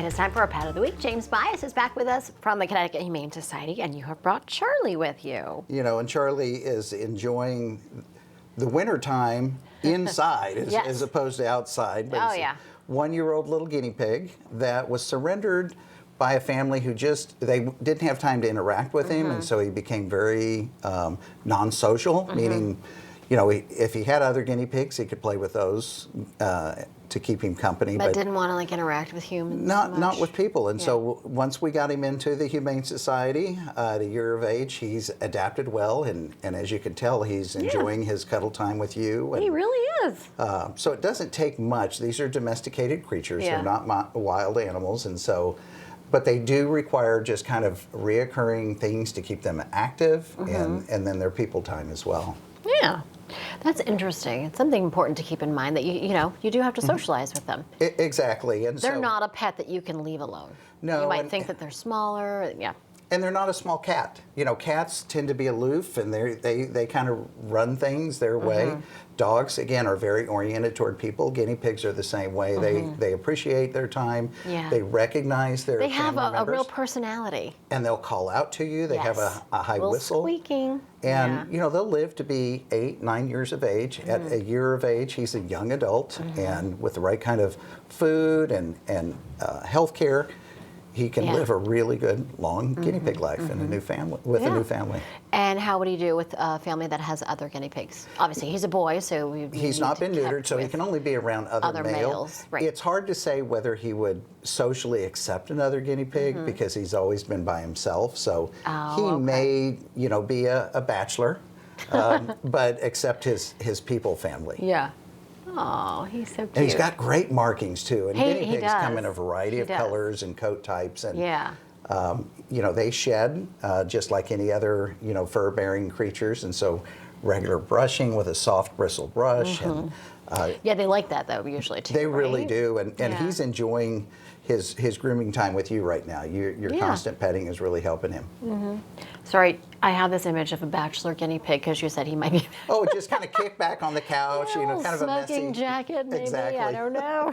And it's time for our Pet of the Week. James Bias is back with us from the Connecticut Humane Society, and you have brought Charlie with you. You know, and Charlie is enjoying the winter time inside Yes. as opposed to outside. But Oh, it's yeah. a 1-year-old little guinea pig that was surrendered by a family who they didn't have time to interact with him, and so he became very non-social, meaning, you know, if he had other guinea pigs, he could play with those to keep him company. But didn't want to like interact with humans Not with people. And Yeah. so once we got him into the Humane Society at a year of age, he's adapted well. And as you can tell, he's enjoying his cuddle time with you. And, He really is. so it doesn't take much. These are domesticated creatures. Yeah. They're not wild animals. And so, but they do require just kind of reoccurring things to keep them active. And then their people time as well. Yeah. That's interesting. It's something important to keep in mind that you do have to socialize with them. Exactly. And They're not a pet that you can leave alone. No, You might think that they're smaller. Yeah. And they're not a small cat. You know, cats tend to be aloof and they kind of run things their way. Dogs, again, are very oriented toward people. Guinea pigs are the same way. They appreciate their time. Yeah. They recognize their They have family a members. real personality. And they'll call out to you. They have Yes. a high Little whistle. squeaking. And, you know, they'll live to be 8, 9 years of age. At a year of age, he's a young adult. And with the right kind of food and health care, he can live a really good, long guinea pig life in a new family, with a new family. And how would he do with a family that has other guinea pigs? Obviously, he's a boy, so He's not been neutered, so he can only be around other males. Right. It's hard to say whether he would socially accept another guinea pig because he's always been by himself. So he may, you know, be a bachelor, but accept his people family. Yeah. Oh, he's so cute. And he's got great markings too. And guinea pigs come in a variety of does. colors and coat types. And Yeah. you know, they shed just like any other, you know, fur-bearing creatures, and so regular brushing with a soft bristle brush. And Yeah, they like that though, usually too. they really right? do, and Yeah. he's enjoying his grooming time with you right now. Your constant petting is really helping him. Sorry, I have this image of a bachelor guinea pig because you said he might be Oh, just kind of kick back on the couch, you know, kind of a smoking messy jacket, maybe. Exactly. I don't know.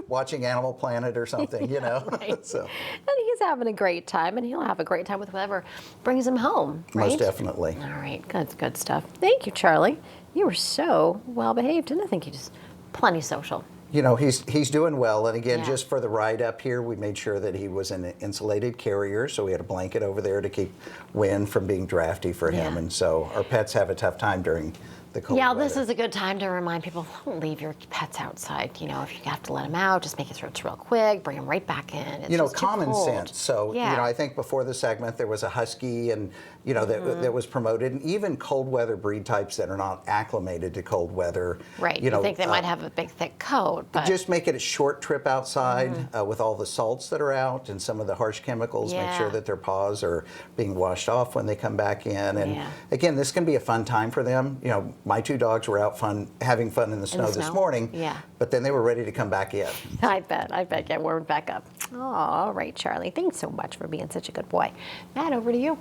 watching Animal Planet or something, you know. Right. So And he's having a great time, and he'll have a great time with whoever brings him home. Right? most definitely. All right, that's good stuff. Thank you, Charlie. You were so well behaved, and I think you just plenty social. You know, he's doing well, and again, Yeah. just for the ride up here, we made sure that he was in an insulated carrier, so we had a blanket over there to keep wind from being drafty for him. Yeah. And so our pets have a tough time during the cold Yeah, weather. this is a good time to remind people, don't leave your pets outside. You know, if you have to let them out, just make it so it's real quick, bring them right back in. It's You know, just too common cold. sense. So, Yeah. you know, I think before the segment there was a husky and, you know, that was promoted. And even cold weather breed types that are not acclimated to cold weather. Right, You know, think they might have a big, thick coat, but just make it a short trip outside with all the salts that are out and some of the harsh chemicals. Make Yeah. sure that their paws are being washed off when they come back in. And Yeah. again, this can be a fun time for them. You know, my 2 dogs were out having fun in the snow this snow? morning. Yeah. But then they were ready to come back in. I bet, get warmed back up. All right, Charlie, thanks so much for being such a good boy. Matt, over to you.